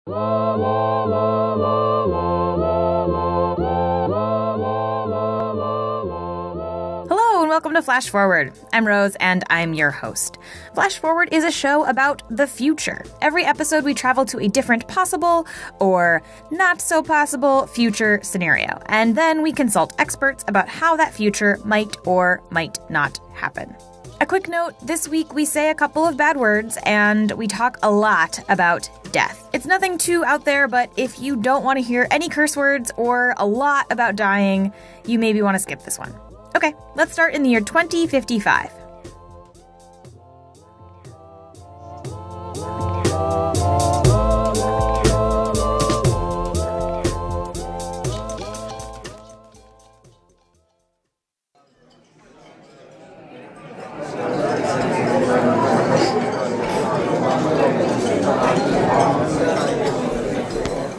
Hello and welcome to Flash Forward. I'm Rose and I'm your host. Flash Forward is a show about the future. Every episode we travel to a different possible or not so possible future scenario, and then we consult experts about how that future might or might not happen. A quick note, this week we say a couple of bad words and we talk a lot about death. It's nothing too out there, but if you don't want to hear any curse words or a lot about dying, you maybe want to skip this one. Okay, let's start in the year 2055.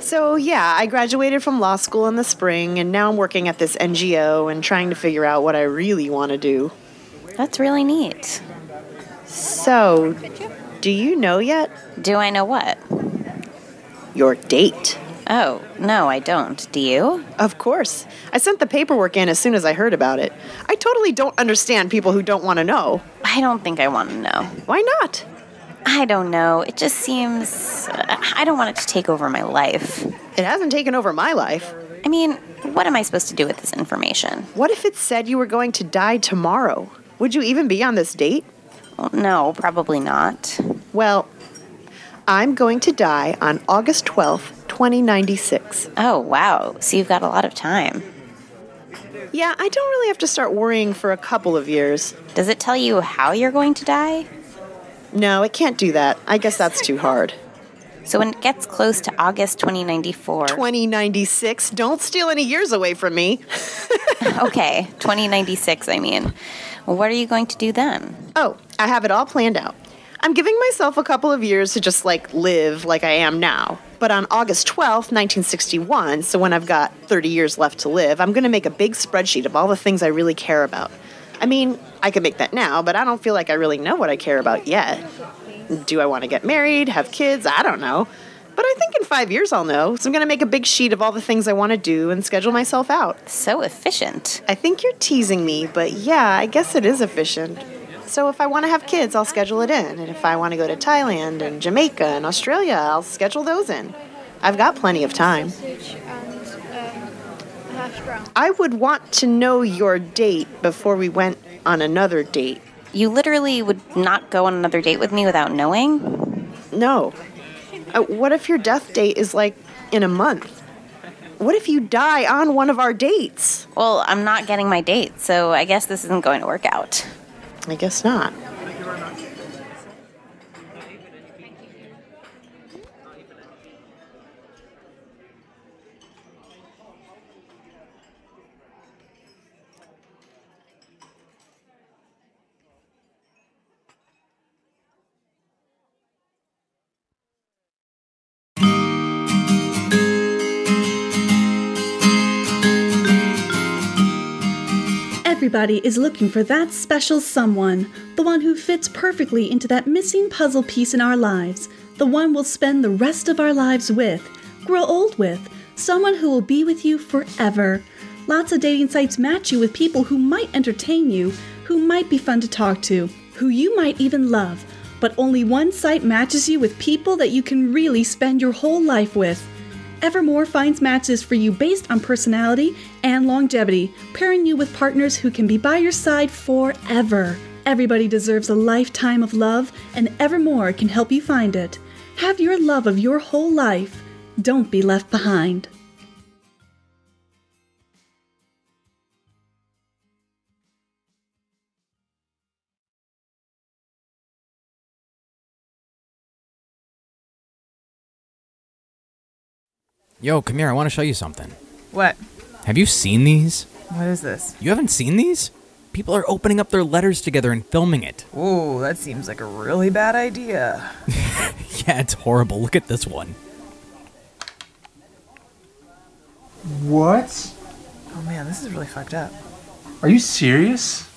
So yeah, I graduated from law school in the spring, and now I'm working at this NGO and trying to figure out what I really want to do. That's really neat. So, do you know yet? Do I know what? Your date. Oh, no, I don't. Do you? Of course. I sent the paperwork in as soon as I heard about it. I totally don't understand people who don't want to know. I don't think I want to know. Why not? I don't know. It just seems... I don't want it to take over my life. It hasn't taken over my life. I mean, what am I supposed to do with this information? What if it said you were going to die tomorrow? Would you even be on this date? Well, no, probably not. Well, I'm going to die on August 12th, 2096. Oh, wow. So you've got a lot of time. Yeah, I don't really have to start worrying for a couple of years. Does it tell you how you're going to die? No, it can't do that. I guess that's too hard. So when it gets close to August 2094... 2096? Don't steal any years away from me. Okay, 2096, I mean. Well, what are you going to do then? Oh, I have it all planned out. I'm giving myself a couple of years to just, live like I am now. But on August 12th, 1961, so when I've got 30 years left to live, I'm going to make a big spreadsheet of all the things I really care about. I mean, I could make that now, but I don't feel like I really know what I care about yet. Do I want to get married, have kids? I don't know. But I think in 5 years I'll know, so I'm going to make a big sheet of all the things I want to do and schedule myself out. So efficient. I think you're teasing me, but yeah, I guess it is efficient. So if I want to have kids, I'll schedule it in. And if I want to go to Thailand and Jamaica and Australia, I'll schedule those in. I've got plenty of time. I would want to know your date before we went on another date. You literally would not go on another date with me without knowing? No. What if your death date is in a month? What if you die on one of our dates? Well, I'm not getting my date, so I guess this isn't going to work out. I guess not. Everybody is looking for that special someone, the one who fits perfectly into that missing puzzle piece in our lives, the one we'll spend the rest of our lives with, grow old with, someone who will be with you forever. Lots of dating sites match you with people who might entertain you, who might be fun to talk to, who you might even love, but only one site matches you with people that you can really spend your whole life with. Evermore finds matches for you based on personality and longevity, pairing you with partners who can be by your side forever. Everybody deserves a lifetime of love, and Evermore can help you find it. Have your love of your whole life. Don't be left behind. Yo, come here, I want to show you something. What? Have you seen these? What is this? You haven't seen these? People are opening up their letters together and filming it. Ooh, that seems like a really bad idea. Yeah, it's horrible. Look at this one. What? Oh man, this is really fucked up. Are you serious?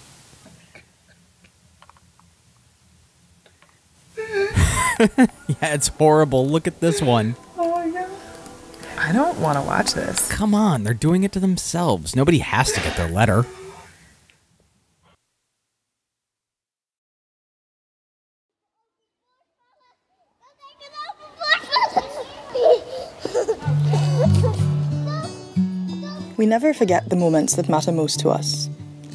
Yeah, it's horrible. Look at this one. Oh my I don't want to watch this. Come on, they're doing it to themselves. Nobody has to get their letter. We never forget the moments that matter most to us.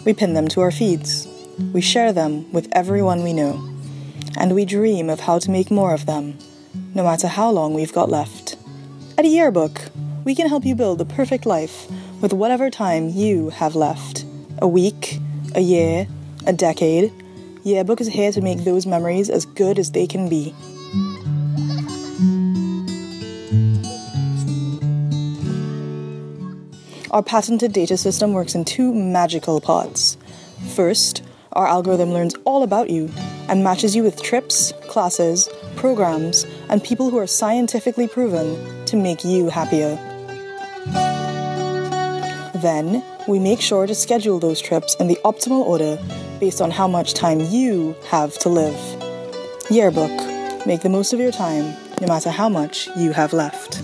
We pin them to our feeds. We share them with everyone we know. And we dream of how to make more of them, no matter how long we've got left. At a Yearbook, we can help you build the perfect life with whatever time you have left. A week, a year, a decade. Yearbook is here to make those memories as good as they can be. Our patented data system works in two magical parts. First, our algorithm learns all about you and matches you with trips, classes, programs, and people who are scientifically proven to make you happier. Then, we make sure to schedule those trips in the optimal order based on how much time you have to live. Yearbook. Make the most of your time, no matter how much you have left.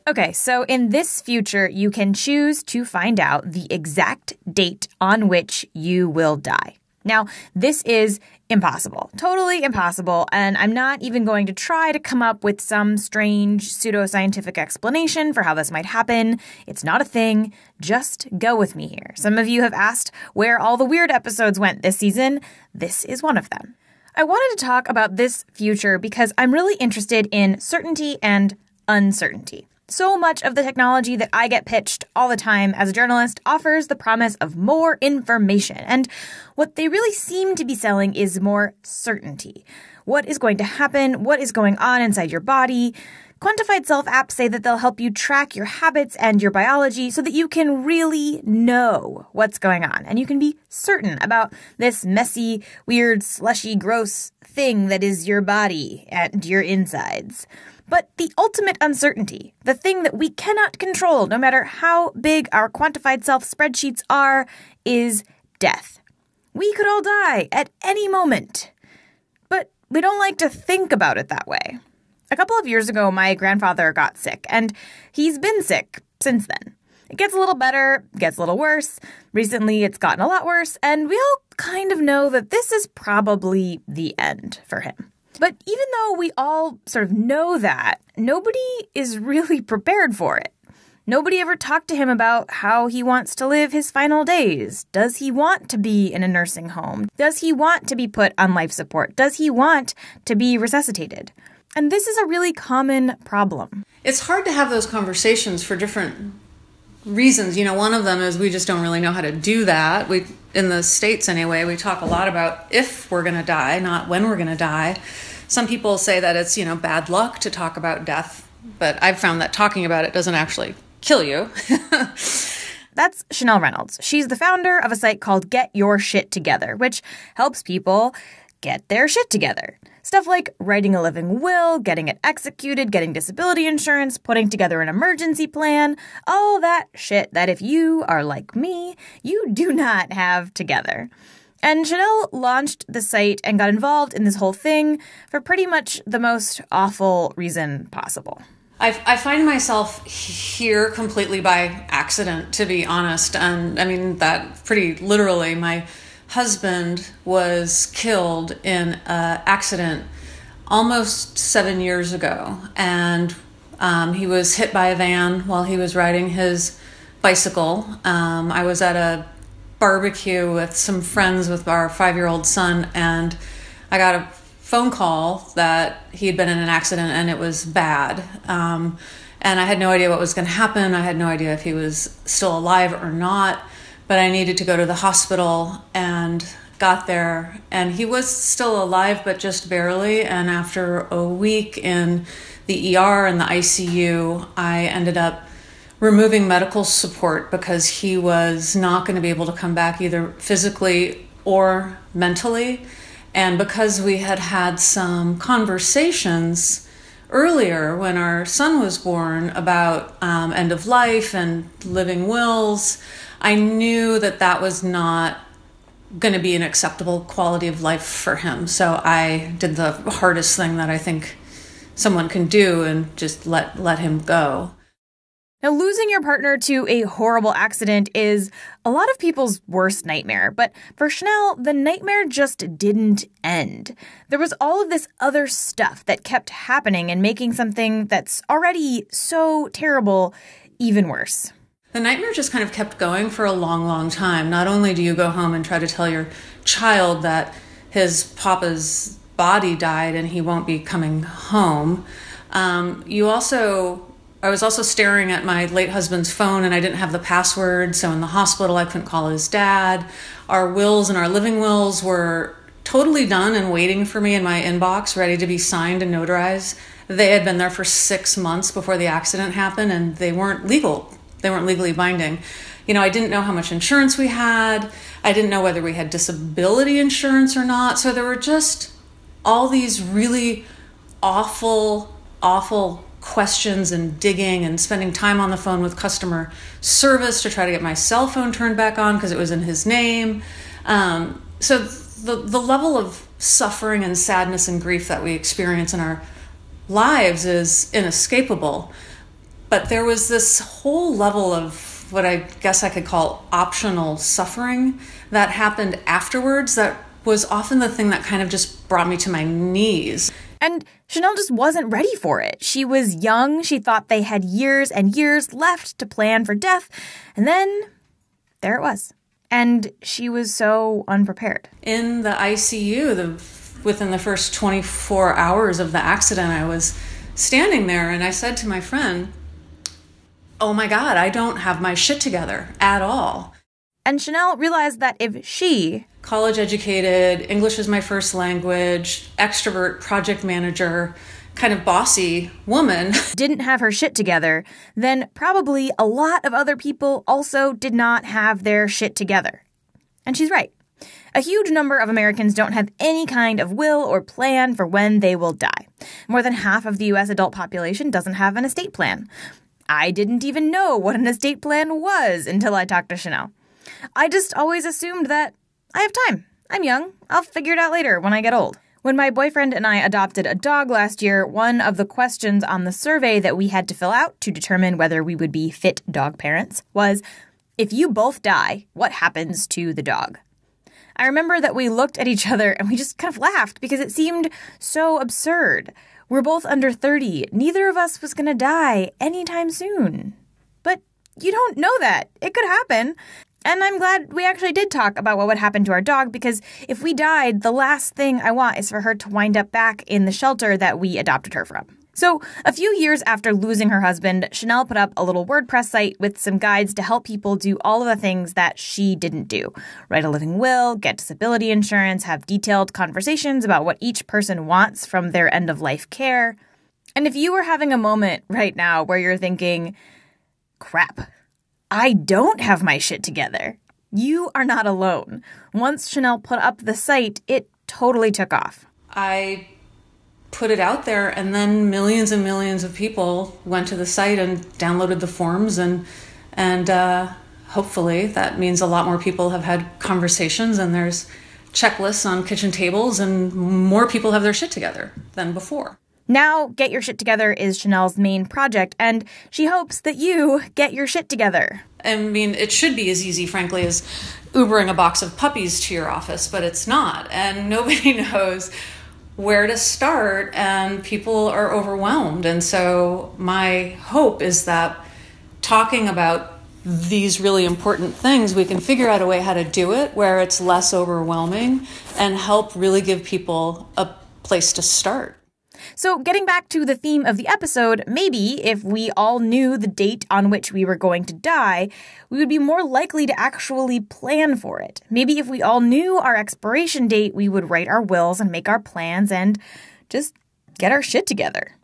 Okay, so in this future, you can choose to find out the exact date on which you will die. Now, this is impossible, totally impossible, and I'm not even going to try to come up with some strange pseudoscientific explanation for how this might happen. It's not a thing. Just go with me here. Some of you have asked where all the weird episodes went this season. This is one of them. I wanted to talk about this future because I'm really interested in certainty and uncertainty. So much of the technology that I get pitched all the time as a journalist offers the promise of more information, and what they really seem to be selling is more certainty. What is going to happen? What is going on inside your body? Quantified Self apps say that they'll help you track your habits and your biology so that you can really know what's going on, and you can be certain about this messy, weird, slushy, gross thing that is your body and your insides. But the ultimate uncertainty, the thing that we cannot control no matter how big our quantified self spreadsheets are, is death. We could all die at any moment. But we don't like to think about it that way. A couple of years ago, my grandfather got sick, and he's been sick since then. It gets a little better, gets a little worse. Recently, it's gotten a lot worse, and we all kind of know that this is probably the end for him. But even though we all sort of know that, nobody is really prepared for it. Nobody ever talked to him about how he wants to live his final days. Does he want to be in a nursing home? Does he want to be put on life support? Does he want to be resuscitated? And this is a really common problem. It's hard to have those conversations for different reasons. You know, one of them is we just don't really know how to do that. In the States anyway, we talk a lot about if we're going to die, not when we're going to die. Some people say that it's, bad luck to talk about death, but I've found that talking about it doesn't actually kill you. That's Chanel Reynolds. She's the founder of a site called Get Your Shit Together, which helps people get their shit together. Stuff like writing a living will, getting it executed, getting disability insurance, putting together an emergency plan, all that shit that if you are like me, you do not have together. And Chanel launched the site and got involved in this whole thing for pretty much the most awful reason possible. I find myself here completely by accident, to be honest. And I mean that pretty literally. My husband was killed in an accident almost 7 years ago. And he was hit by a van while he was riding his bicycle. I was at a barbecue with some friends with our 5-year-old son, and I got a phone call that he had been in an accident and it was bad. And I had no idea what was going to happen. I had no idea if he was still alive or not, but I needed to go to the hospital and got there, and he was still alive, but just barely. And after a week in the ER and the ICU, I ended up removing medical support because he was not going to be able to come back either physically or mentally. And because we had had some conversations earlier when our son was born about end of life and living wills, I knew that that was not going to be an acceptable quality of life for him. So I did the hardest thing that I think someone can do and just let him go. Now, losing your partner to a horrible accident is a lot of people's worst nightmare, but for Chanel, the nightmare just didn't end. There was all of this other stuff that kept happening and making something that's already so terrible even worse. The nightmare just kind of kept going for a long, long time. Not only do you go home and try to tell your child that his papa's body died and he won't be coming home, I was also staring at my late husband's phone and I didn't have the password, so in the hospital I couldn't call his dad. Our wills and our living wills were totally done and waiting for me in my inbox, ready to be signed and notarized. They had been there for 6 months before the accident happened and they weren't legal. They weren't legally binding. You know, I didn't know how much insurance we had. I didn't know whether we had disability insurance or not. So there were just all these really awful questions and digging and spending time on the phone with customer service to try to get my cell phone turned back on because it was in his name. So the level of suffering and sadness and grief that we experience in our lives is inescapable. But there was this whole level of what I guess I could call optional suffering that happened afterwards that was often the thing that kind of just brought me to my knees. And Chanel just wasn't ready for it. She was young. She thought they had years and years left to plan for death. And then there it was. And she was so unprepared. In the ICU, within the first 24 hours of the accident, I was standing there and I said to my friend, "Oh my God, I don't have my shit together at all." And Chanel realized that if she, college educated, English is my first language, extrovert, project manager, kind of bossy woman, didn't have her shit together, then probably a lot of other people also did not have their shit together. And she's right. A huge number of Americans don't have any kind of will or plan for when they will die. More than half of the U.S. adult population doesn't have an estate plan. I didn't even know what an estate plan was until I talked to Chanel. I just always assumed that I have time. I'm young. I'll figure it out later when I get old. When my boyfriend and I adopted a dog last year, one of the questions on the survey that we had to fill out to determine whether we would be fit dog parents was, if you both die, what happens to the dog? I remember that we looked at each other and we just kind of laughed because it seemed so absurd. We're both under 30. Neither of us was going to die anytime soon. But you don't know that. It could happen. And I'm glad we actually did talk about what would happen to our dog, because if we died, the last thing I want is for her to wind up back in the shelter that we adopted her from. So a few years after losing her husband, Chanel put up a little WordPress site with some guides to help people do all of the things that she didn't do. Write a living will, get disability insurance, have detailed conversations about what each person wants from their end-of-life care. And if you were having a moment right now where you're thinking, crap, I don't have my shit together, you are not alone. Once Chanel put up the site, it totally took off. I put it out there, and then millions and millions of people went to the site and downloaded the forms, and hopefully that means a lot more people have had conversations, and there's checklists on kitchen tables, and more people have their shit together than before. Now, Get Your Shit Together is Chanel's main project, and she hopes that you get your shit together. I mean, it should be as easy, frankly, as Ubering a box of puppies to your office, but it's not. And nobody knows where to start, and people are overwhelmed. And so my hope is that talking about these really important things, we can figure out a way how to do it where it's less overwhelming and help really give people a place to start. So getting back to the theme of the episode, maybe if we all knew the date on which we were going to die, we would be more likely to actually plan for it. Maybe if we all knew our expiration date, we would write our wills and make our plans and just get our shit together.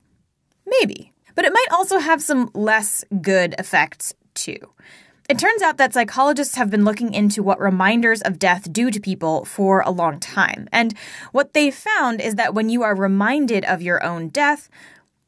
Maybe. But it might also have some less good effects too. It turns out that psychologists have been looking into what reminders of death do to people for a long time. And what they found is that when you are reminded of your own death,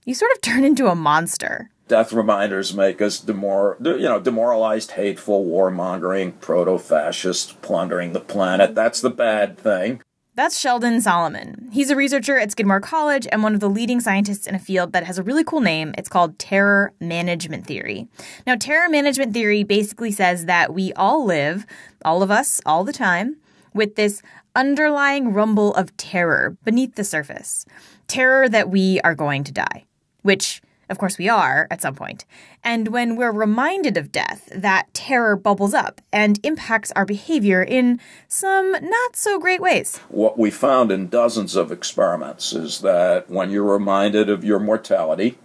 you sort of turn into a monster. Death reminders make us demoralized, hateful, warmongering, proto-fascist, plundering the planet. That's the bad thing. That's Sheldon Solomon. He's a researcher at Skidmore College and one of the leading scientists in a field that has a really cool name. It's called terror management theory. Now, terror management theory basically says that we all live, all of us, all the time, with this underlying rumble of terror beneath the surface. Terror that we are going to die, which, of course, we are at some point. And when we're reminded of death, that terror bubbles up and impacts our behavior in some not so great ways. What we found in dozens of experiments is that when you're reminded of your mortality,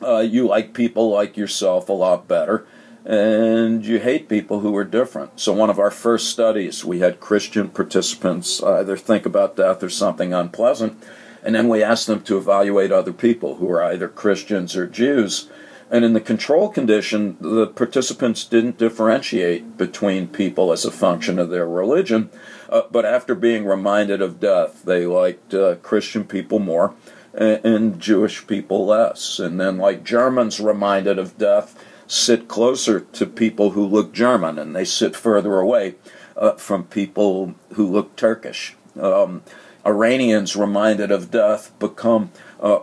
you like people like yourself a lot better, and you hate people who are different. So one of our first studies, we had Christian participants either think about death or something unpleasant, and then we asked them to evaluate other people who are either Christians or Jews. And in the control condition, the participants didn't differentiate between people as a function of their religion. But after being reminded of death, they liked Christian people more and Jewish people less. And then, like Germans reminded of death, sit closer to people who look German, and they sit further away from people who look Turkish. Iranians reminded of death become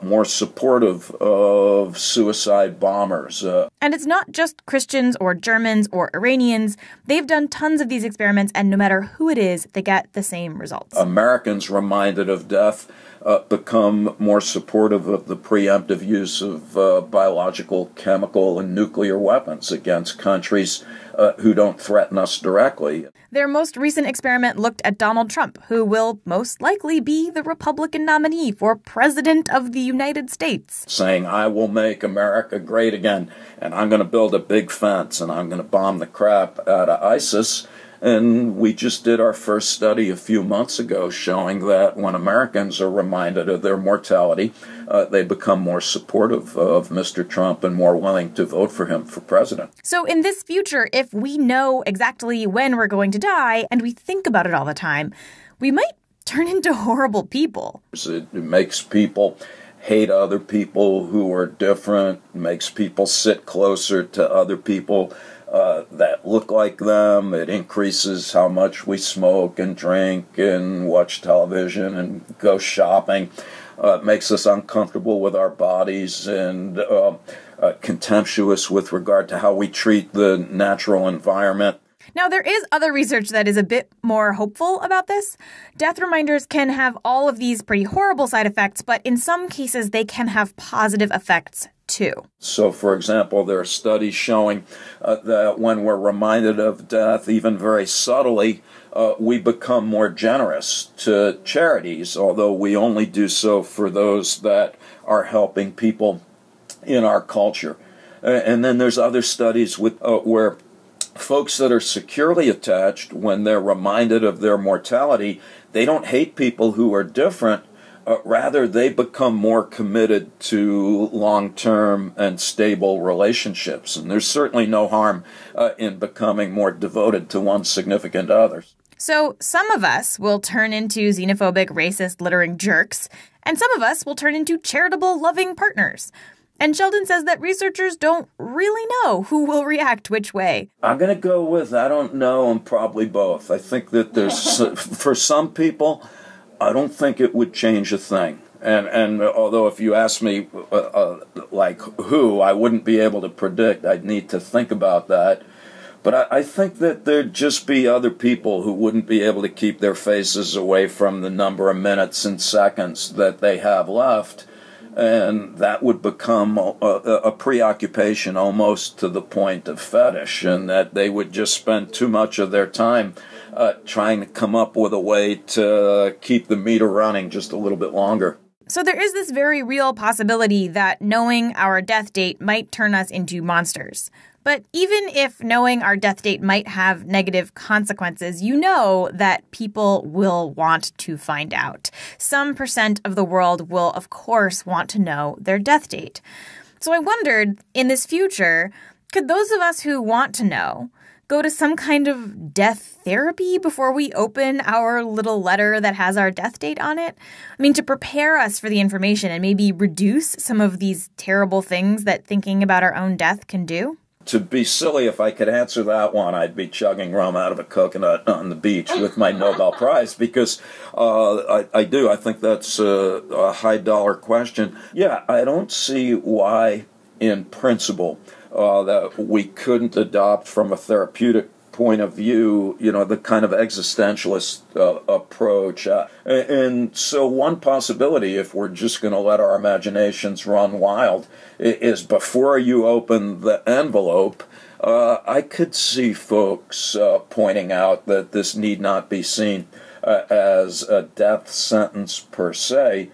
more supportive of suicide bombers. And it's not just Christians or Germans or Iranians. They've done tons of these experiments, and no matter who it is, they get the same results. Americans reminded of death become more supportive of the preemptive use of biological, chemical, and nuclear weapons against countries who don't threaten us directly. Their most recent experiment looked at Donald Trump, who will most likely be the Republican nominee for President of the United States. Saying, I will make America great again, and I'm going to build a big fence, and I'm going to bomb the crap out of ISIS. And we just did our first study a few months ago showing that when Americans are reminded of their mortality, they become more supportive of Mr. Trump and more willing to vote for him for president. So in this future, if we know exactly when we're going to die and we think about it all the time, we might turn into horrible people. It makes people hate other people who are different, makes people sit closer to other people that look like them. It increases how much we smoke and drink and watch television and go shopping. It makes us uncomfortable with our bodies and contemptuous with regard to how we treat the natural environment. Now, there is other research that is a bit more hopeful about this. Death reminders can have all of these pretty horrible side effects, but in some cases they can have positive effects too. So, for example, there are studies showing that when we're reminded of death, even very subtly, we become more generous to charities, although we only do so for those that are helping people in our culture. And then there's other studies with where folks that are securely attached, when they're reminded of their mortality, they don't hate people who are different. Rather, they become more committed to long-term and stable relationships. And there's certainly no harm in becoming more devoted to one's significant others. So some of us will turn into xenophobic, racist, littering jerks, and some of us will turn into charitable, loving partners. And Sheldon says that researchers don't really know who will react which way. I'm going to go with I don't know and probably both. I think that there's, for some people, I don't think it would change a thing. And although if you ask me, like who, I wouldn't be able to predict. I'd need to think about that. But I think that there'd just be other people who wouldn't be able to keep their faces away from the number of minutes and seconds that they have left. And that would become a preoccupation almost to the point of fetish, and that they would just spend too much of their time trying to come up with a way to keep the meter running just a little bit longer. So there is this very real possibility that knowing our death date might turn us into monsters. But even if knowing our death date might have negative consequences, you know that people will want to find out. Some percent of the world will, of course, want to know their death date. So I wondered, in this future, could those of us who want to know go to some kind of death therapy before we open our little letter that has our death date on it? I mean, to prepare us for the information and maybe reduce some of these terrible things that thinking about our own death can do? To be silly, if I could answer that one, I'd be chugging rum out of a coconut on the beach with my Nobel Prize, because I do. I think that's a high-dollar question. Yeah, I don't see why, in principle, that we couldn't adopt from a therapeutic point of view, the kind of existentialist approach. And so one possibility, if we're just going to let our imaginations run wild, is before you open the envelope, I could see folks pointing out that this need not be seen as a death sentence per se,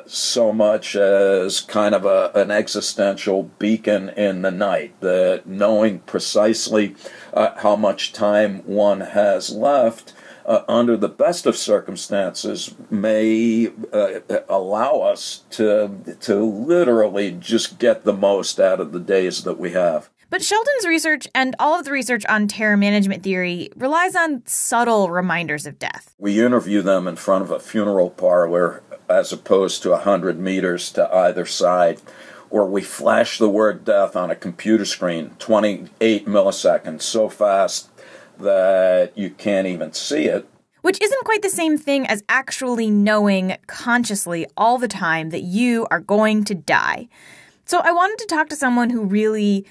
so much as kind of an existential beacon in the night, that knowing precisely how much time one has left under the best of circumstances may allow us to literally just get the most out of the days that we have. But Sheldon's research and all of the research on terror management theory relies on subtle reminders of death. We interview them in front of a funeral parlor as opposed to 100 meters to either side, or we flash the word death on a computer screen, 28 milliseconds, so fast that you can't even see it. Which isn't quite the same thing as actually knowing consciously all the time that you are going to die. So I wanted to talk to someone who really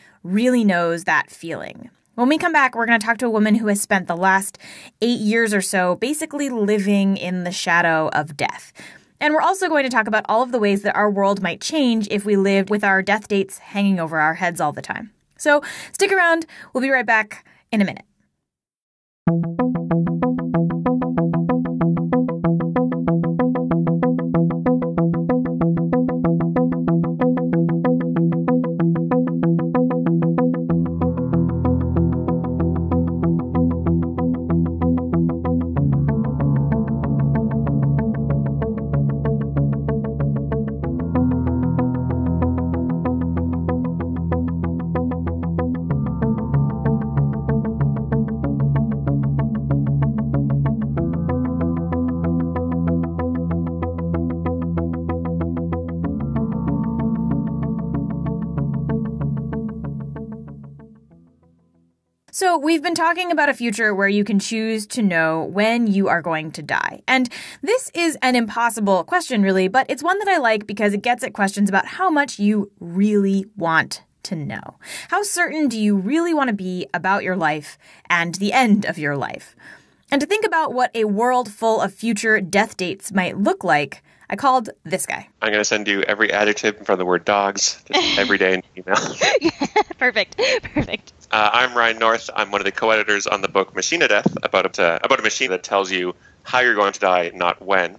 knows that feeling. When we come back, we're going to talk to a woman who has spent the last 8 years or so basically living in the shadow of death. And we're also going to talk about all of the ways that our world might change if we lived with our death dates hanging over our heads all the time. So stick around. We'll be right back in a minute. So we've been talking about a future where you can choose to know when you are going to die. And this is an impossible question, really, but it's one that I like because it gets at questions about how much you really want to know. How certain do you really want to be about your life and the end of your life? And to think about what a world full of future death dates might look like, I called this guy. I'm going to send you every adjective in front of the word dogs every day in email. Perfect. I'm Ryan North. I'm one of the co-editors on the book Machine of Death, about a machine that tells you how you're going to die, not when.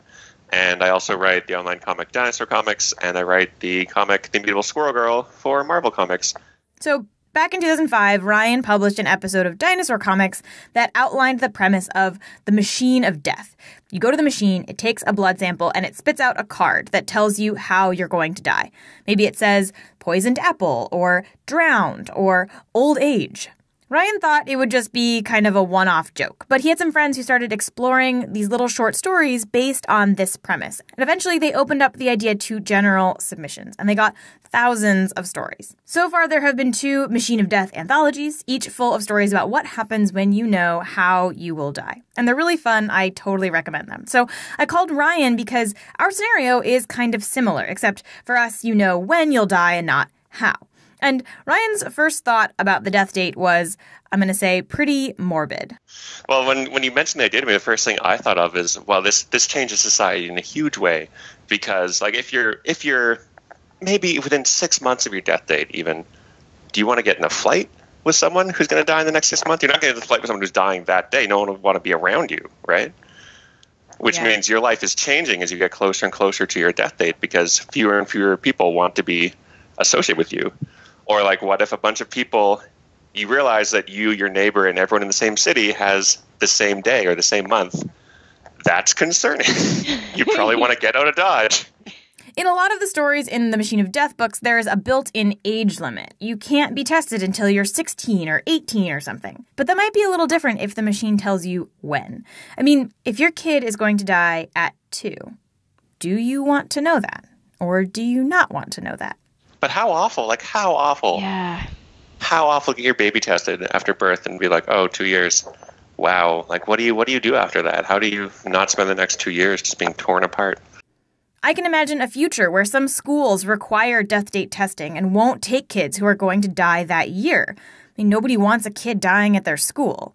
And I also write the online comic Dinosaur Comics, and I write the comic The Immutable Squirrel Girl for Marvel Comics. So back in 2005, Ryan published an episode of Dinosaur Comics that outlined the premise of the Machine of Death. You go to the machine, it takes a blood sample, and it spits out a card that tells you how you're going to die. Maybe it says poisoned apple, or drowned, or old age. Ryan thought it would just be kind of a one-off joke, but he had some friends who started exploring these little short stories based on this premise. And eventually they opened up the idea to general submissions, and they got thousands of stories. So far, there have been 2 Machine of Death anthologies, each full of stories about what happens when you know how you will die. And they're really fun. I totally recommend them. So I called Ryan because our scenario is kind of similar, except for us, you know when you'll die and not how. And Ryan's first thought about the death date was, I'm going to say, pretty morbid. Well, when you mentioned the idea to me, the first thing I thought of is, well, this changes society in a huge way, because like if you're maybe within 6 months of your death date, even, do you want to get in a flight with someone who's going to die in the next 6 months? You're not going to get in a flight with someone who's dying that day. No one would want to be around you, right? Which means your life is changing as you get closer and closer to your death date, because fewer and fewer people want to be associated with you. Or like, what if a bunch of people, you realize that you, your neighbor, and everyone in the same city has the same day or the same month? That's concerning. You probably want to get out of Dodge. In a lot of the stories in the Machine of Death books, there's a built-in age limit. You can't be tested until you're 16 or 18 or something. But that might be a little different if the machine tells you when. I mean, if your kid is going to die at 2, do you want to know that? Or do you not want to know that? But how awful? Like, how awful? Yeah. How awful get your baby tested after birth and be like, oh, 2 years. Wow. Like, what do you do after that? How do you not spend the next 2 years just being torn apart? I can imagine a future where some schools require death date testing and won't take kids who are going to die that year. I mean, nobody wants a kid dying at their school.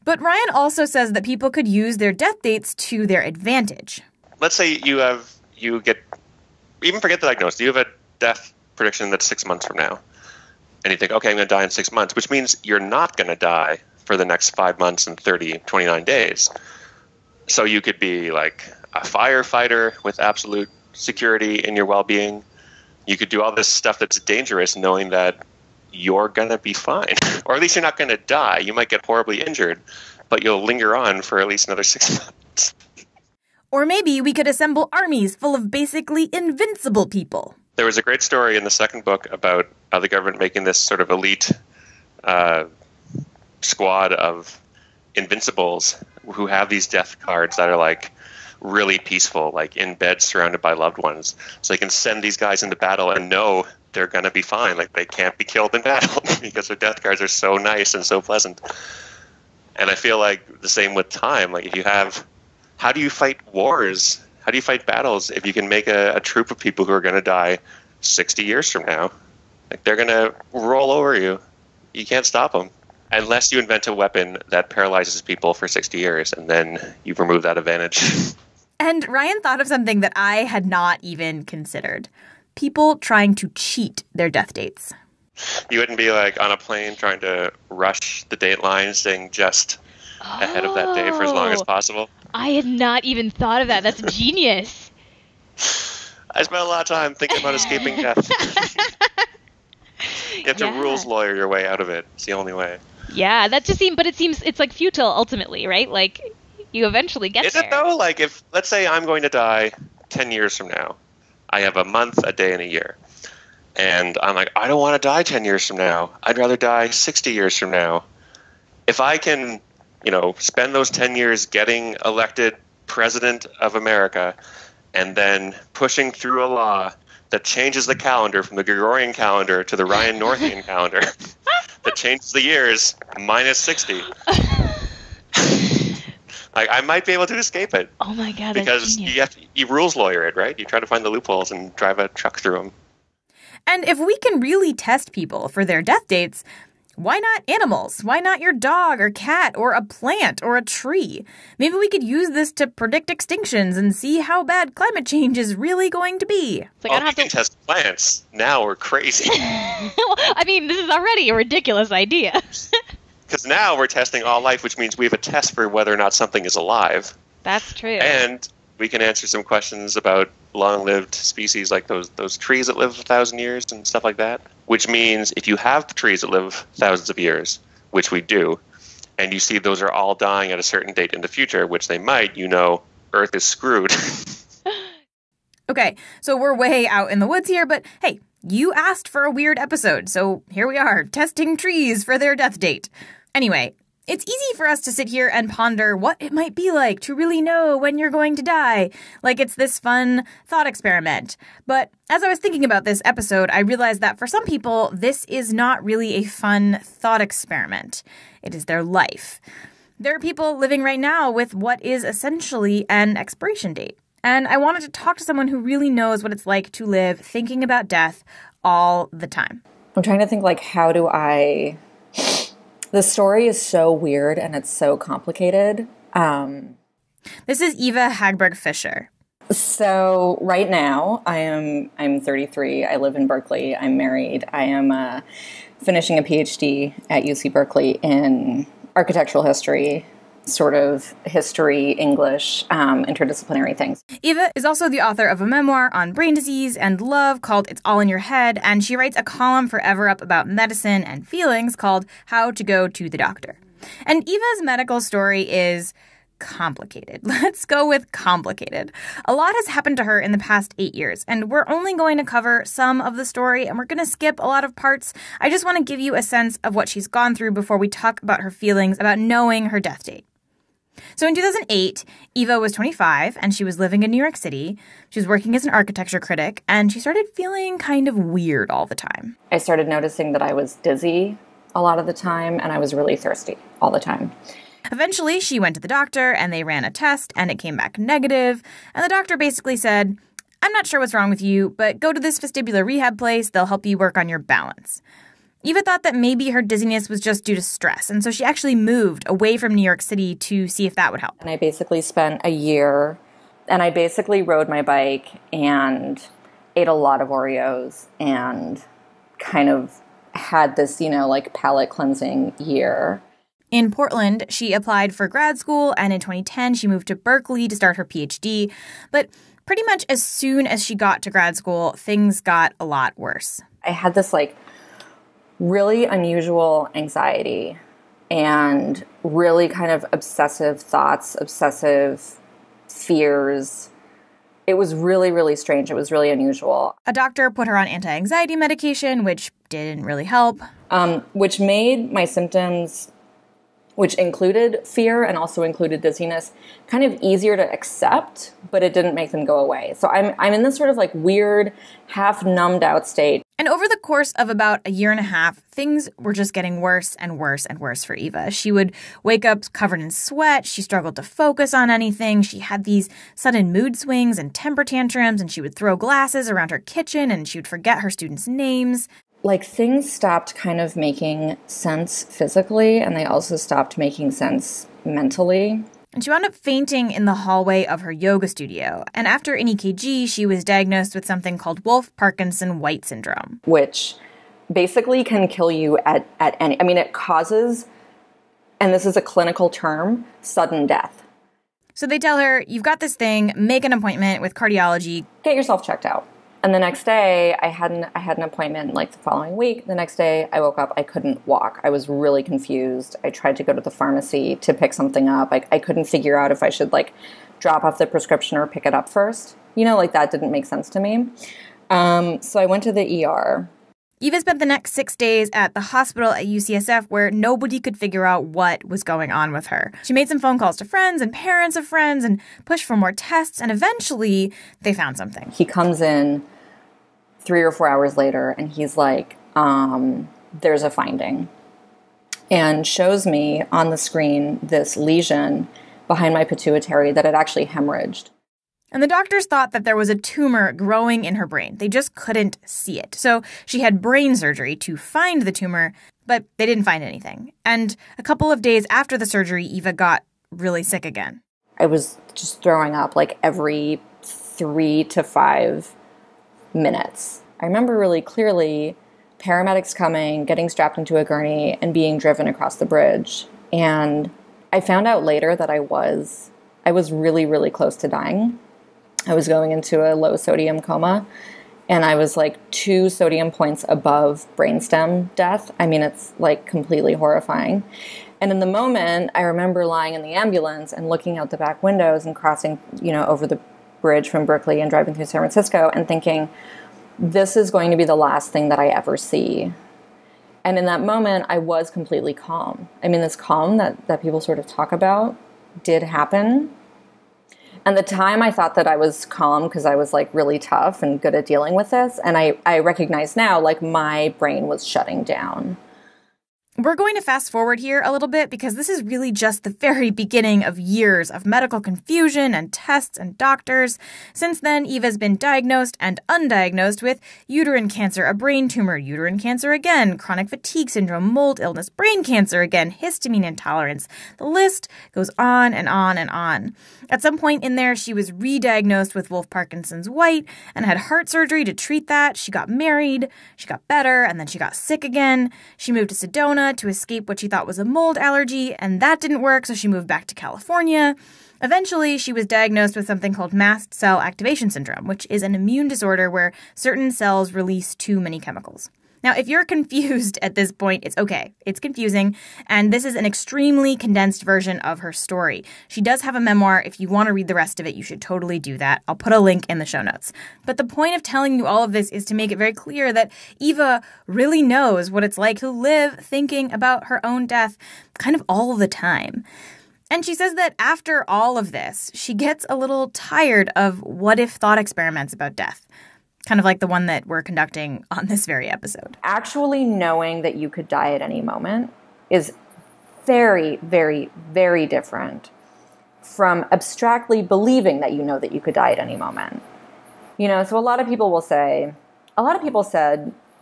But Ryan also says that people could use their death dates to their advantage. Let's say you get, even forget the diagnosis, you have a death prediction that's 6 months from now. And you think, okay, I'm going to die in 6 months, which means you're not going to die for the next 5 months and 29 days. So you could be like a firefighter with absolute security in your well-being. You could do all this stuff that's dangerous knowing that you're going to be fine. Or at least you're not going to die. You might get horribly injured, but you'll linger on for at least another 6 months. Or maybe we could assemble armies full of basically invincible people. There was a great story in the second book about the government making this sort of elite squad of invincibles who have these death cards that are like really peaceful, like in bed surrounded by loved ones. So they can send these guys into battle and know they're going to be fine. Like they can't be killed in battle because their death cards are so nice and so pleasant. And I feel like the same with time. Like if you have, how do you fight wars? How do you fight battles if you can make a troop of people who are going to die 60 years from now? Like they're going to roll over you. You can't stop them. Unless you invent a weapon that paralyzes people for 60 years, and then you've removed that advantage. And Ryan thought of something that I had not even considered. People trying to cheat their death dates. You wouldn't be like on a plane trying to rush the date line, staying just ahead of that day for as long as possible. I had not even thought of that. That's genius. I spent a lot of time thinking about escaping death. You have to rules lawyer your way out of it. It's the only way. Yeah, that just seems, but it seems it's like futile ultimately, right? Like you eventually get there. Is it though? Like if, let's say I'm going to die 10 years from now. I have a month, a day, and a year. And I'm like, I don't want to die 10 years from now. I'd rather die 60 years from now. If I can, spend those 10 years getting elected president of America and then pushing through a law that changes the calendar from the Gregorian calendar to the Ryan Northian calendar, that changes the years minus 60. I might be able to escape it. Oh my God, because you rules lawyer it, right? You try to find the loopholes and drive a truck through them. And if we can really test people for their death dates, why not animals? Why not your dog or cat or a plant or a tree? Maybe we could use this to predict extinctions and see how bad climate change is really going to be. It's like, you can test plants. Now we're crazy. I mean, this is already a ridiculous idea. Because now we're testing all life, which means we have a test for whether or not something is alive. That's true. And we can answer some questions about long-lived species like those trees that live 1,000 years and stuff like that. Which means if you have trees that live thousands of years, which we do, and you see those are all dying at a certain date in the future, which they might, Earth is screwed. Okay, so we're way out in the woods here, but hey, you asked for a weird episode, so here we are, testing trees for their death date. Anyway, it's easy for us to sit here and ponder what it might be like to really know when you're going to die, like it's this fun thought experiment. But as I was thinking about this episode, I realized that for some people, this is not really a fun thought experiment. It is their life. There are people living right now with what is essentially an expiration date. And I wanted to talk to someone who really knows what it's like to live thinking about death all the time. I'm trying to think, how do I... The story is so weird and it's so complicated. This is Eva Hagberg Fisher. So right now I'm 33. I live in Berkeley. I'm married. I am finishing a PhD at UC Berkeley in architectural history, sort of history, English, interdisciplinary things. Eva is also the author of a memoir on brain disease and love called It's All in Your Head, and she writes a column for Ever Up about medicine and feelings called How to Go to the Doctor. And Eva's medical story is complicated. Let's go with complicated. A lot has happened to her in the past 8 years, and we're only going to cover some of the story, and we're going to skip a lot of parts. I just want to give you a sense of what she's gone through before we talk about her feelings about knowing her death date. So in 2008, Eva was 25, and she was living in New York City. She was working as an architecture critic, and she started feeling kind of weird all the time. I started noticing that I was dizzy a lot of the time, and I was really thirsty all the time. Eventually, she went to the doctor, and they ran a test, and it came back negative. And the doctor basically said, "I'm not sure what's wrong with you, but go to this vestibular rehab place. They'll help you work on your balance." Eva thought that maybe her dizziness was just due to stress, and so she actually moved away from New York City to see if that would help. And I basically spent a year, and I basically rode my bike and ate a lot of Oreos and kind of had this, like palate cleansing year. In Portland, she applied for grad school, and in 2010, she moved to Berkeley to start her PhD. But pretty much as soon as she got to grad school, things got a lot worse. I had this, really unusual anxiety and really kind of obsessive thoughts, obsessive fears. It was really, really strange. It was really unusual. A doctor put her on anti-anxiety medication, which didn't really help. Which made my symptoms, which included fear and also included dizziness, kind of easier to accept, but it didn't make them go away. So I'm in this sort of weird, half numbed out state. And over the course of about a year and a half, things were just getting worse and worse and worse for Eva. She would wake up covered in sweat. She struggled to focus on anything. She had these sudden mood swings and temper tantrums, and she would throw glasses around her kitchen, and she would forget her students' names. Things stopped kind of making sense physically, and they also stopped making sense mentally. And she wound up fainting in the hallway of her yoga studio. And after an EKG, she was diagnosed with something called Wolff-Parkinson-White syndrome. Which basically can kill you at any... it causes, and this is a clinical term, sudden death. So they tell her, you've got this thing, make an appointment with cardiology. Get yourself checked out. And the next day, I had an appointment the following week. The next day, I woke up, I couldn't walk. I was really confused. I tried to go to the pharmacy to pick something up. I couldn't figure out if I should drop off the prescription or pick it up first. That didn't make sense to me. So I went to the ER. Eva spent the next 6 days at the hospital at UCSF where nobody could figure out what was going on with her. She made some phone calls to friends and parents of friends and pushed for more tests, and eventually they found something. He comes in 3 or 4 hours later, and he's like, there's a finding, and shows me on the screen this lesion behind my pituitary that had actually hemorrhaged. And the doctors thought that there was a tumor growing in her brain. They just couldn't see it. So she had brain surgery to find the tumor, but they didn't find anything. And a couple of days after the surgery, Eva got really sick again. I was just throwing up every 3 to 5 minutes. I remember really clearly paramedics coming, getting strapped into a gurney, and being driven across the bridge. And I found out later that I was really, really close to dying. I was going into a low sodium coma, and I was 2 sodium points above brainstem death. It's completely horrifying. And in the moment, I remember lying in the ambulance and looking out the back windows and crossing, over the bridge from Berkeley and driving through San Francisco and thinking, this is going to be the last thing that I ever see. And in that moment, I was completely calm. This calm that people sort of talk about did happen. And the time I thought that I was calm because I was really tough and good at dealing with this. And I recognize now my brain was shutting down. We're going to fast forward here a little bit because this is really just the very beginning of years of medical confusion and tests and doctors. Since then, Eva's been diagnosed and undiagnosed with uterine cancer, a brain tumor, uterine cancer again, chronic fatigue syndrome, mold illness, brain cancer again, histamine intolerance. The list goes on and on and on. At some point in there, she was re-diagnosed with Wolff-Parkinson's-White and had heart surgery to treat that. She got married, she got better, and then she got sick again. She moved to Sedona to escape what she thought was a mold allergy, and that didn't work, so she moved back to California. Eventually, she was diagnosed with something called mast cell activation syndrome, which is an immune disorder where certain cells release too many chemicals. Now, if you're confused at this point, it's okay. It's confusing, and this is an extremely condensed version of her story. She does have a memoir. If you want to read the rest of it, you should totally do that. I'll put a link in the show notes. But the point of telling you all of this is to make it very clear that Eva really knows what it's like to live thinking about her own death kind of all the time. And she says that after all of this, she gets a little tired of what-if thought experiments about death. Kind of like the one that we're conducting on this very episode. Actually knowing that you could die at any moment is very, very, very different from abstractly believing that you know that you could die at any moment. You know, so a lot of people said,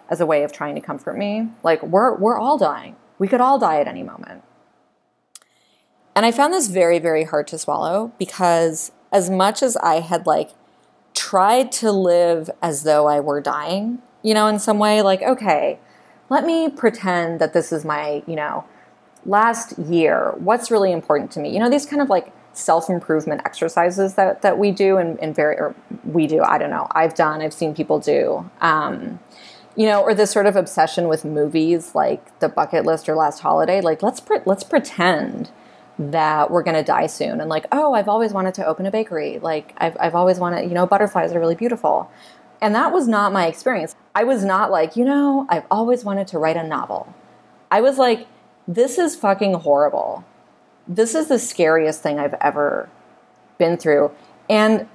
as a way of trying to comfort me, like, we're all dying. We could all die at any moment. And I found this very, very hard to swallow because as much as I had, like, tried to live as though I were dying, you know, in some way, like, okay, let me pretend that this is my, you know, last year. What's really important to me? You know, these kind of like self-improvement exercises that we do I don't know, I've seen people do, you know, or this sort of obsession with movies like The Bucket List or Last Holiday. Like, let's pretend that we're going to die soon. And like, oh, I've always wanted to open a bakery. Like I've always wanted, you know, butterflies are really beautiful. And that was not my experience. I was not like, you know, I've always wanted to write a novel. I was like, this is fucking horrible. This is the scariest thing I've ever been through. And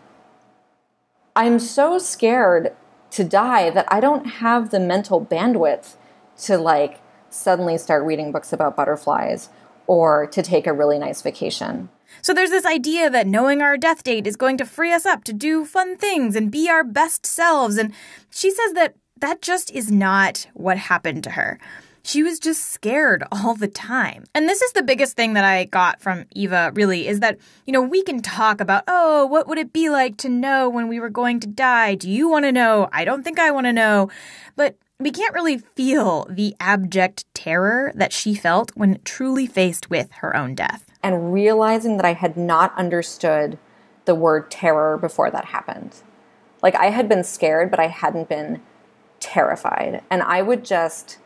I'm so scared to die that I don't have the mental bandwidth to like suddenly start reading books about butterflies or to take a really nice vacation. So there's this idea that knowing our death date is going to free us up to do fun things and be our best selves. And she says that that just is not what happened to her. She was just scared all the time. And this is the biggest thing that I got from Eva, really, is that, you know, we can talk about, oh, what would it be like to know when we were going to die? Do you want to know? I don't think I want to know. But we can't really feel the abject terror that she felt when truly faced with her own death. And realizing that I had not understood the word terror before that happened. Like, I had been scared, but I hadn't been terrified. And I would just...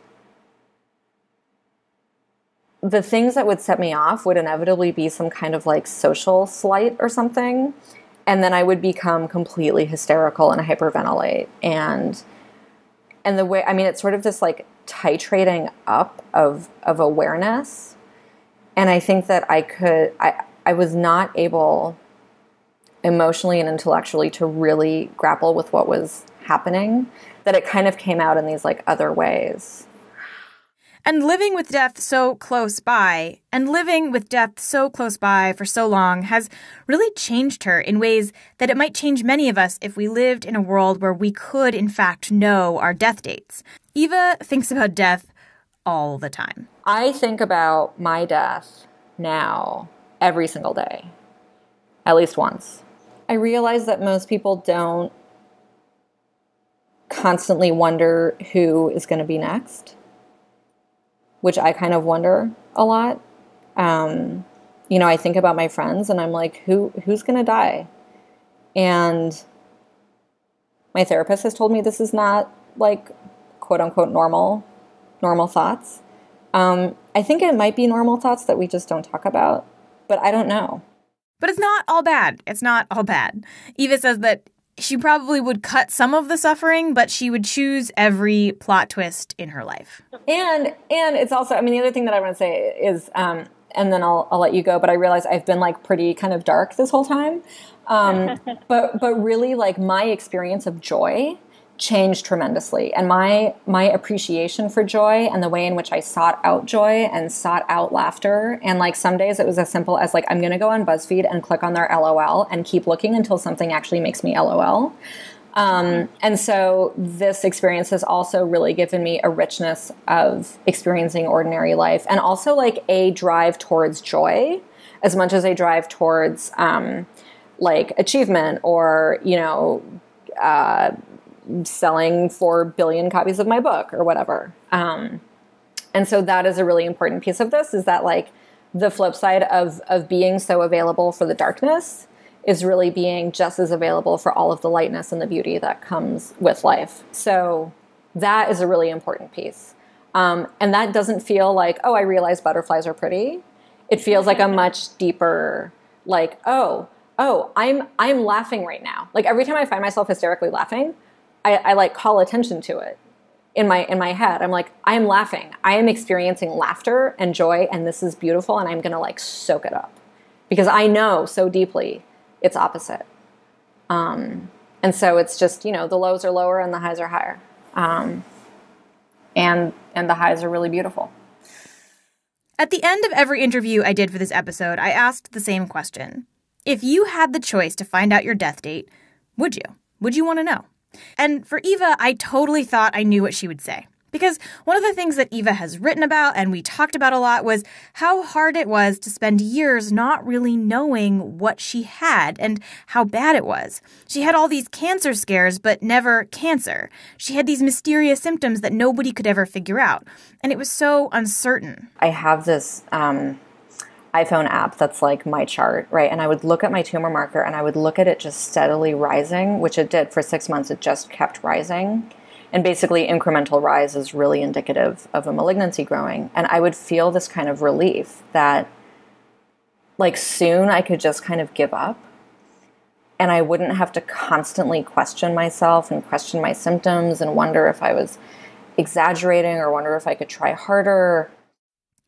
the things that would set me off would inevitably be some kind of like social slight or something. And then I would become completely hysterical and hyperventilate. And the way, I mean, it's sort of this like titrating up of awareness. And I think that I was not able emotionally and intellectually to really grapple with what was happening, that it kind of came out in these like other ways. And living with death so close by, for so long has really changed her in ways that it might change many of us if we lived in a world where we could, in fact, know our death dates. Eva thinks about death all the time. I think about my death now every single day, at least once. I realize that most people don't constantly wonder who is going to be next, which I kind of wonder a lot. You know, I think about my friends and I'm like, who's going to die? And my therapist has told me this is not like quote unquote normal thoughts. I think it might be normal thoughts that we just don't talk about, but I don't know. But it's not all bad. It's not all bad. Eva says that she probably would cut some of the suffering, but she would choose every plot twist in her life. And it's also, I mean, the other thing that I want to say is, and then I'll let you go, but I realize I've been like pretty kind of dark this whole time. But really like my experience of joy changed tremendously. And my appreciation for joy and the way in which I sought out joy and sought out laughter. And like some days it was as simple as like, I'm going to go on BuzzFeed and click on their LOL and keep looking until something actually makes me LOL. And so this experience has also really given me a richness of experiencing ordinary life and also like a drive towards joy as much as a drive towards, like achievement or, you know, selling 4 billion copies of my book or whatever. And so that is a really important piece of this, is that like the flip side of being so available for the darkness is really being just as available for all of the lightness and the beauty that comes with life. So That is a really important piece. And that doesn't feel like, oh, I realize butterflies are pretty. It feels like a much deeper, like, oh, I'm laughing right now. Like every time I find myself hysterically laughing, I like call attention to it in my head. I'm like, I am laughing. I am experiencing laughter and joy, and this is beautiful, and I'm going to like soak it up because I know so deeply it's opposite. And so it's just, the lows are lower and the highs are higher. And the highs are really beautiful. At the end of every interview I did for this episode, I asked the same question. If you had the choice to find out your death date, would you? Would you want to know? And for Eva, I totally thought I knew what she would say. Because one of the things that Eva has written about and we talked about a lot was how hard it was to spend years not really knowing what she had and how bad it was. She had all these cancer scares, but never cancer. She had these mysterious symptoms that nobody could ever figure out. And it was so uncertain. I have this iPhone app that's like my chart, right? And I would look at my tumor marker and I would look at it just steadily rising, which it did for 6 months. It just kept rising. And basically incremental rise is really indicative of a malignancy growing. And I would feel this kind of relief that like soon I could just kind of give up and I wouldn't have to constantly question myself and question my symptoms and wonder if I was exaggerating or wonder if I could try harder.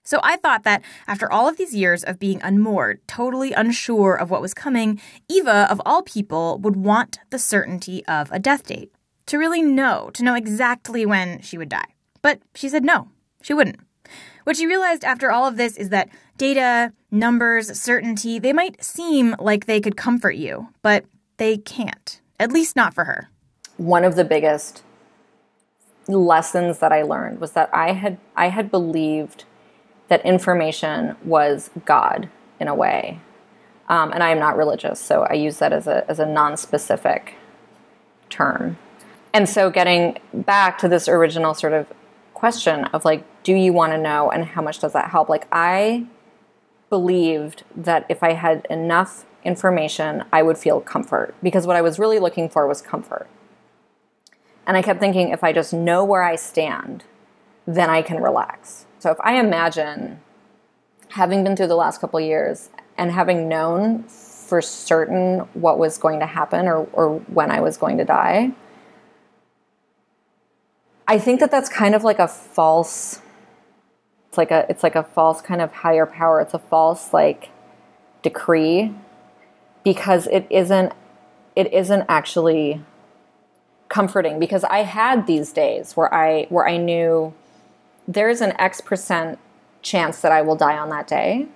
So I thought that after all of these years of being unmoored, totally unsure of what was coming, Eva, of all people, would want the certainty of a death date. To really know, to know exactly when she would die. But she said no, she wouldn't. What she realized after all of this is that data, numbers, certainty, they might seem like they could comfort you, but they can't, at least not for her. One of the biggest lessons that I learned was that I had believed that information was God in a way. And I am not religious, so I use that as a non-specific term. And so getting back to this original sort of question of like, do you want to know and how much does that help? Like I believed that if I had enough information, I would feel comfort because what I was really looking for was comfort. And I kept thinking if I just know where I stand, then I can relax. So if I imagine having been through the last couple of years and having known for certain what was going to happen or when I was going to die, I think that that's kind of like a false, it's like a false kind of higher power. It's a false like decree because it isn't actually comforting because I had these days where I knew there's an X% chance that I will die on that day.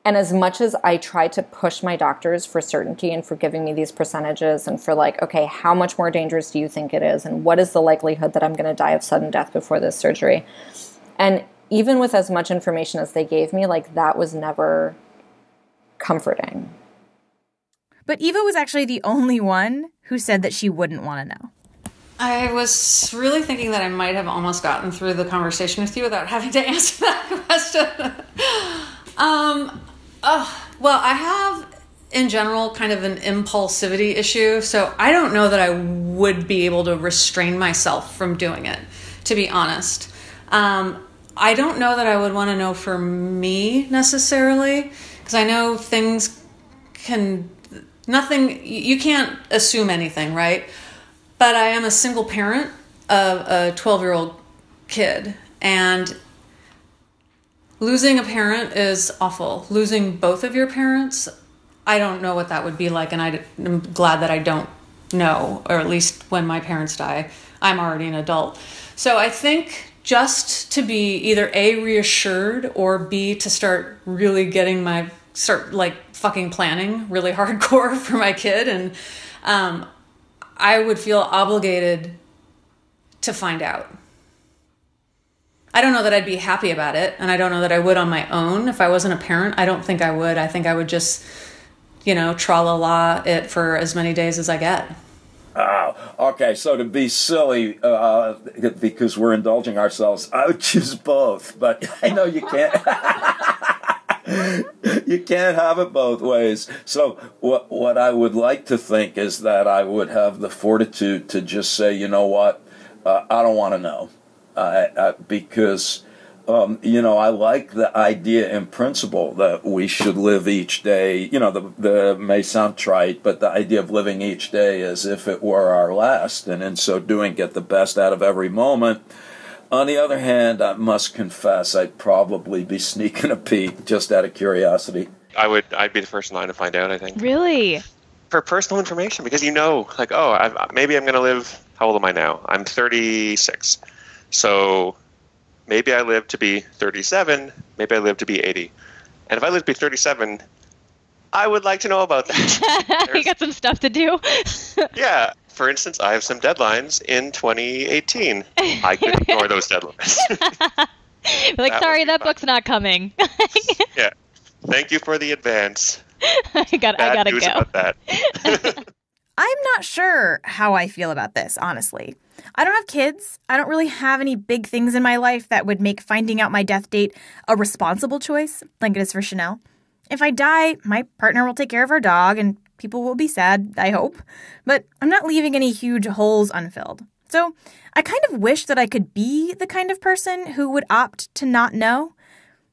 And as much as I try to push my doctors for certainty and for giving me these percentages and for like, okay, how much more dangerous do you think it is? And what is the likelihood that I'm going to die of sudden death before this surgery? And even with as much information as they gave me, like that was never comforting. But Eva was actually the only one who said that she wouldn't want to know. I was really thinking that I might have almost gotten through the conversation with you without having to answer that question. Well, I have, in general, kind of an impulsivity issue, so I don't know that I would be able to restrain myself from doing it, to be honest. I don't know that I would want to know for me, necessarily, because I know things you can't assume anything, right? But I am a single parent of a 12-year-old kid, and losing a parent is awful. Losing both of your parents, I don't know what that would be like, and I'm glad that I don't know, or at least when my parents die, I'm already an adult. So I think just to be either A, reassured, or B, to start really start fucking planning really hardcore for my kid, and I would feel obligated to find out. I don't know that I'd be happy about it, and I don't know that I would on my own. If I wasn't a parent, I don't think I would. I think I would just, tra-la-la it for as many days as I get. Oh, okay, so to be silly, because we're indulging ourselves, I would choose both, but I know you can't. You can't have it both ways. So what I would like to think is that I would have the fortitude to just say, you know what, I don't want to know. Because, I like the idea in principle that we should live each day. The may sound trite, but the idea of living each day as if it were our last, and in so doing, get the best out of every moment. On the other hand, I must confess, I'd probably be sneaking a peek just out of curiosity. I'd be the first in line to find out, I think. Really? For personal information, because maybe I'm going to live, how old am I now? I'm 36. So maybe I live to be 37, maybe I live to be 80. And if I live to be 37, I would like to know about that. You got some stuff to do? Yeah. For instance, I have some deadlines in 2018. I could ignore those deadlines. Sorry, that book's not coming. Yeah. Thank you for the advance. I gotta news go. About that. I'm not sure how I feel about this, honestly. I don't have kids. I don't really have any big things in my life that would make finding out my death date a responsible choice, like it is for Chanel. If I die, my partner will take care of our dog, and people will be sad, I hope. But I'm not leaving any huge holes unfilled. So I kind of wish that I could be the kind of person who would opt to not know.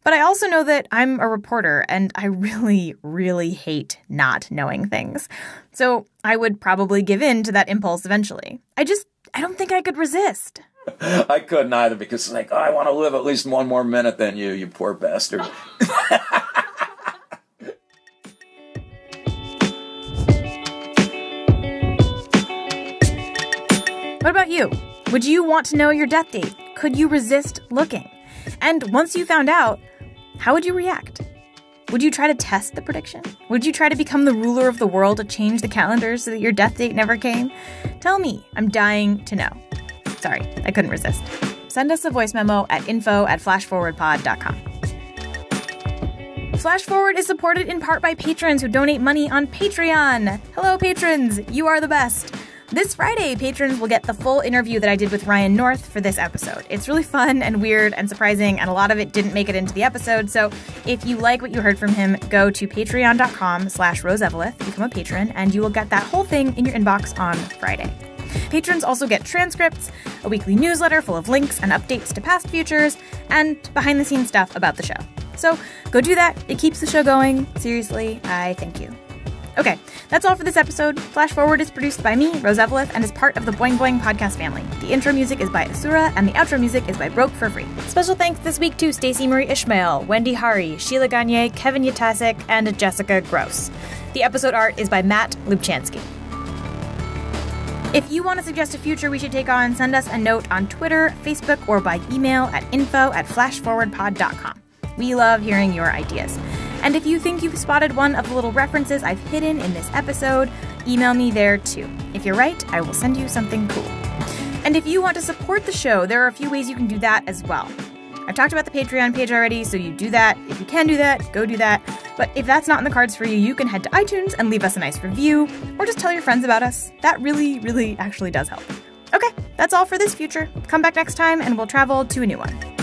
But I also know that I'm a reporter, and I really, really hate not knowing things. So I would probably give in to that impulse eventually. I don't think I could resist. I couldn't either, because it's I want to live at least one more minute than you poor bastard. What about you? Would you want to know your death date? Could you resist looking? And once you found out, how would you react? Would you try to test the prediction? Would you try to become the ruler of the world to change the calendar so that your death date never came? Tell me. I'm dying to know. Sorry, I couldn't resist. Send us a voice memo at info@flashforwardpod.com. Flash Forward is supported in part by patrons who donate money on Patreon. Hello, patrons. You are the best. This Friday, patrons will get the full interview that I did with Ryan North for this episode. It's really fun and weird and surprising, and a lot of it didn't make it into the episode, so if you like what you heard from him, go to patreon.com/RoseEveleth, become a patron, and you will get that whole thing in your inbox on Friday. Patrons also get transcripts, a weekly newsletter full of links and updates to past futures, and behind-the-scenes stuff about the show. So go do that. It keeps the show going. Seriously, I thank you. Okay, that's all for this episode. Flash Forward is produced by me, Rose Eveleth, and is part of the Boing Boing podcast family. The intro music is by Asura, and the outro music is by Broke for Free. Special thanks this week to Stacey Marie Ishmael, Wendy Hari, Sheila Gagne, Kevin Yatasik, and Jessica Gross. The episode art is by Matt Lubchansky. If you want to suggest a future we should take on, send us a note on Twitter, Facebook, or by email at info@flashforwardpod.com. We love hearing your ideas. And if you think you've spotted one of the little references I've hidden in this episode, email me there too. If you're right, I will send you something cool. And if you want to support the show, there are a few ways you can do that as well. I've talked about the Patreon page already, so you do that. If you can do that, go do that. But if that's not in the cards for you, you can head to iTunes and leave us a nice review, or just tell your friends about us. That really, really actually does help. Okay, that's all for this future. Come back next time and we'll travel to a new one.